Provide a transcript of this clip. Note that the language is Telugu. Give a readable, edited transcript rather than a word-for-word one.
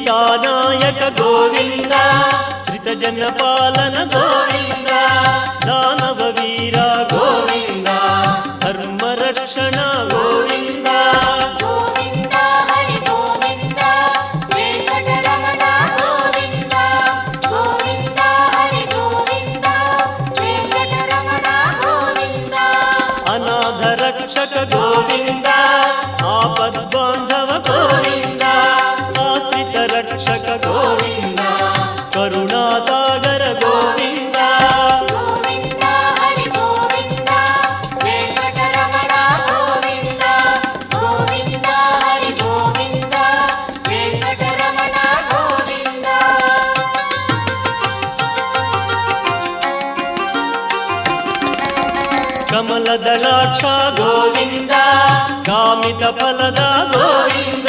సీతానాయక గోవింద శ్రితజన పాలన గోవింద దానవ వీర గోవింద ధర్మ రక్షణ గోవింద గోవింద హరి గోవింద వెంకటరమణ గోవింద గోవింద హరి గోవింద వెంకటరమణ గోవింద అనాథ రక్షక గోవింద ఆపద్బాంధవ గోవింద ఆశ్రిత రక్షక గోవింద కరుణాసాగర గోవింద గోవింద హరి గోవింద వెంకటరమణ గోవింద గోవింద హరి గోవింద వెంకటరమణ గోవింద కమలదళాక్ష గోవింద కామిత ఫలద గోవింద